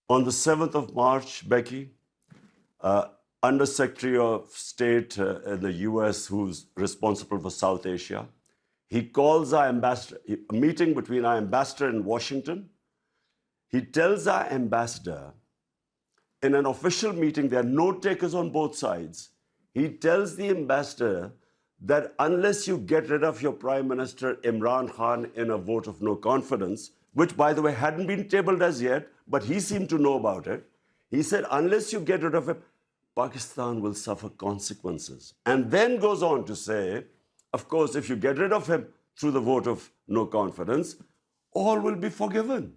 On the 7th of March, Becky, Under Secretary of State in the US, who's responsible for South Asia, he calls our ambassador, a meeting between our ambassador in Washington. He tells our ambassador in an official meeting, there are note takers on both sides. He tells the ambassador that unless you get rid of your Prime Minister Imran Khan in a vote of no confidence, which, by the way, hadn't been tabled as yet, but he seemed to know about it, he said, unless you get rid of him, Pakistan will suffer consequences. And then goes on to say, of course, if you get rid of him through the vote of no confidence, all will be forgiven.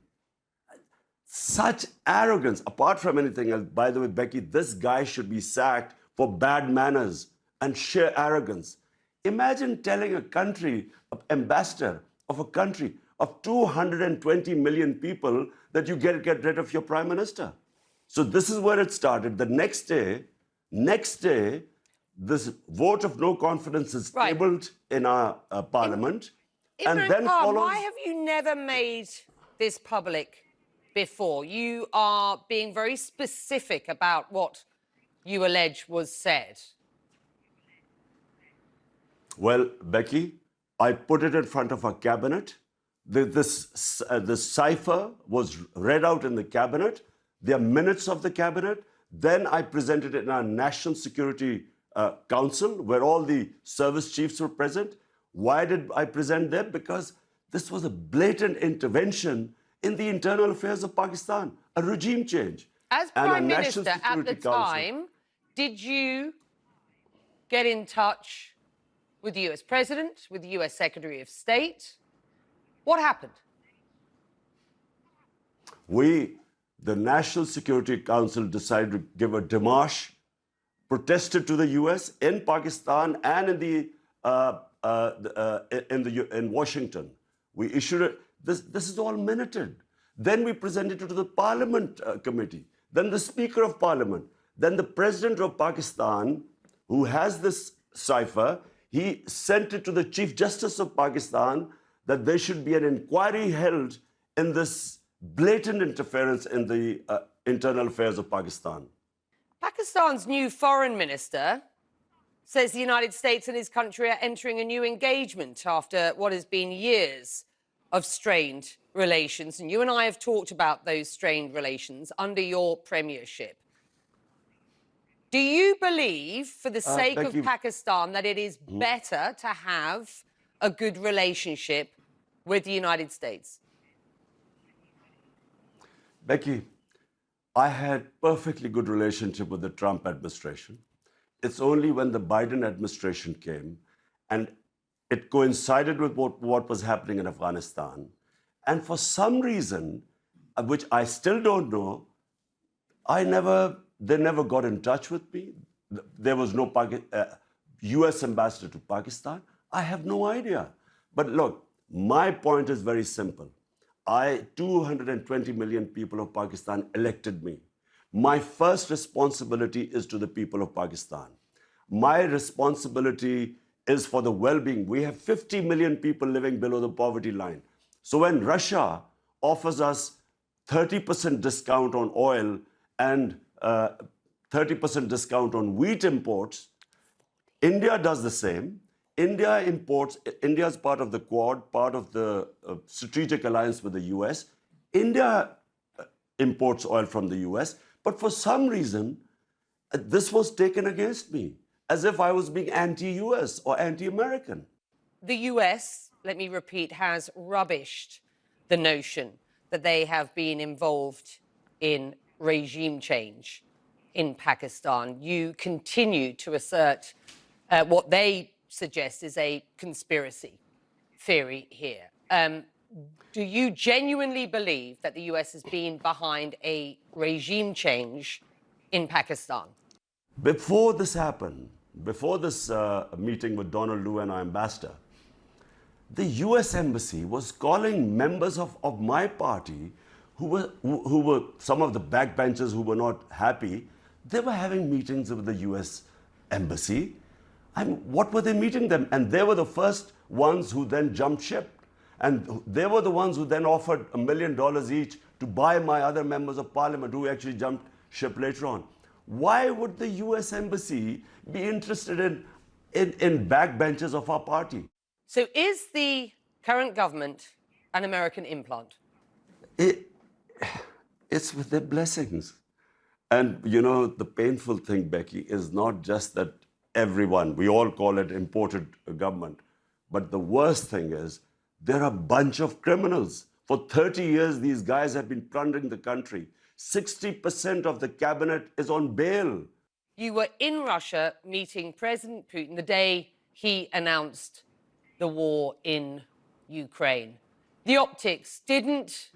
Such arrogance, apart from anything else. By the way, Becky, this guy should be sacked for bad manners and sheer arrogance. Imagine telling a country, an ambassador of a country of 220 million people that you get rid of your prime minister. So this is where it started. The next day, this vote of no confidence is tabled in our parliament. And then follows... Why have you never made this public before? You are being very specific about what you allege was said. Well, Becky, I put it in front of our cabinet. The cipher was read out in the cabinet. There are minutes of the cabinet. Then I presented it in our National Security Council, where all the service chiefs were present. Why did I present them? Because this was a blatant intervention in the internal affairs of Pakistan, a regime change. As Prime Minister at the time, did you get in touch with the US President, with the US Secretary of State? What happened? The National Security Council decided to give a démarche, protested to the US in Pakistan and in Washington. We issued it. This is all minuted. Then we presented it to the Parliament Committee, then the Speaker of Parliament, then the President of Pakistan, who has this cipher, he sent it to the Chief Justice of Pakistan that there should be an inquiry held in this blatant interference in the internal affairs of Pakistan. Pakistan's new foreign minister says the United States and his country are entering a new engagement after what has been years of strained relations. And you and I have talked about those strained relations under your premiership. Do you believe, for the sake of Pakistan, that it is better to have a good relationship with the United States? Becky, I had perfectly good relationship with the Trump administration. It's only when the Biden administration came and it coincided with what was happening in Afghanistan. And for some reason, which I still don't know, they never got in touch with me. There was no US ambassador to Pakistan. I have no idea. But look, my point is very simple. 220 million people of Pakistan elected me. My first responsibility is to the people of Pakistan. My responsibility is for the well-being. We have 50 million people living below the poverty line. So when Russia offers us 30% discount on oil and 30% discount on wheat imports, India does the same. India is part of the Quad, part of the strategic alliance with the US. India imports oil from the US, but for some reason, this was taken against me, as if I was being anti-US or anti-American. The US, let me repeat, has rubbished the notion that they have been involved in regime change in Pakistan. You continue to assert what they suggest is a conspiracy theory here. Do you genuinely believe that the US has been behind a regime change in Pakistan? Before this happened, before this meeting with Donald Lu and our ambassador, the US Embassy was calling members of my party who were some of the backbenchers who were not happy. They were having meetings with the US Embassy. What were they meeting them? And they were the first ones who then jumped ship. And they were the ones who then offered $1 million each to buy my other members of parliament who actually jumped ship later on. Why would the US Embassy be interested in backbenchers of our party? So is the current government an American implant? It's with their blessings. And you know, the painful thing, Becky, is not just that everyone, we all call it imported government, but the worst thing is they're a bunch of criminals. For 30 years, these guys have been plundering the country. 60% of the cabinet is on bail. You were in Russia meeting President Putin the day he announced the war in Ukraine. The optics didn't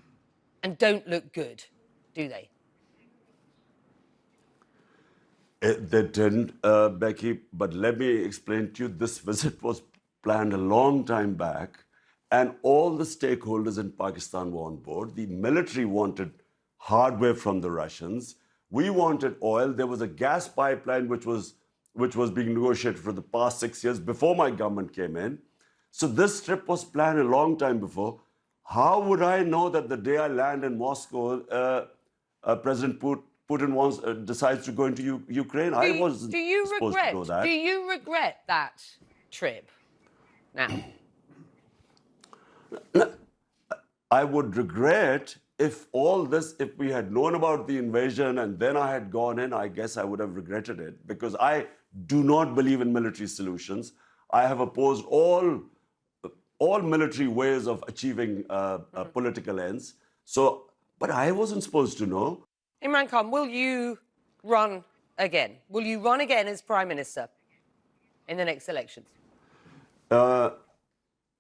and don't look good, do they? They didn't, Becky, but let me explain to you, this visit was planned a long time back, and all the stakeholders in Pakistan were on board. The military wanted hardware from the Russians. We wanted oil. There was a gas pipeline which was being negotiated for the past 6 years before my government came in. So this trip was planned a long time before. How would I know that the day I land in Moscow, President Putin decides to go into Ukraine? I wasn't supposed to know that. Do you regret that trip now? I would regret if we had known about the invasion and then I had gone in, I guess I would have regretted it, because I do not believe in military solutions. I have opposed all military ways of achieving political ends. So, but I wasn't supposed to know. Imran Khan, will you run again? Will you run again as Prime Minister in the next elections?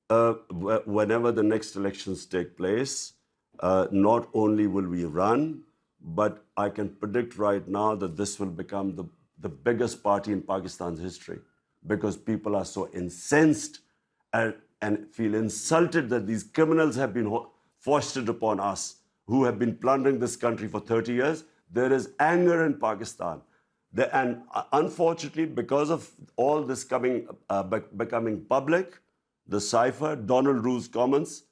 Whenever the next elections take place, not only will we run, but I can predict right now that this will become the biggest party in Pakistan's history, because people are so incensed and feel insulted that these criminals have been foisted upon us, who have been plundering this country for 30 years. There is anger in Pakistan. And unfortunately, because of all this becoming public, the cipher, Donald Rue's comments,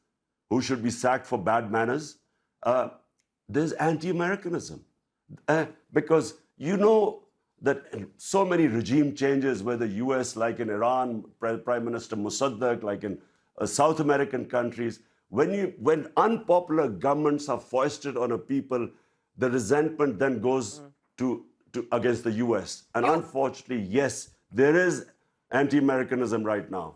who should be sacked for bad manners, there's anti-Americanism. Because you know that so many regime changes, whether US, like in Iran, Prime Minister Mossadegh, like in South American countries, when unpopular governments are foisted on a people, the resentment then goes to against the US. And unfortunately, yes, there is anti-Americanism right now.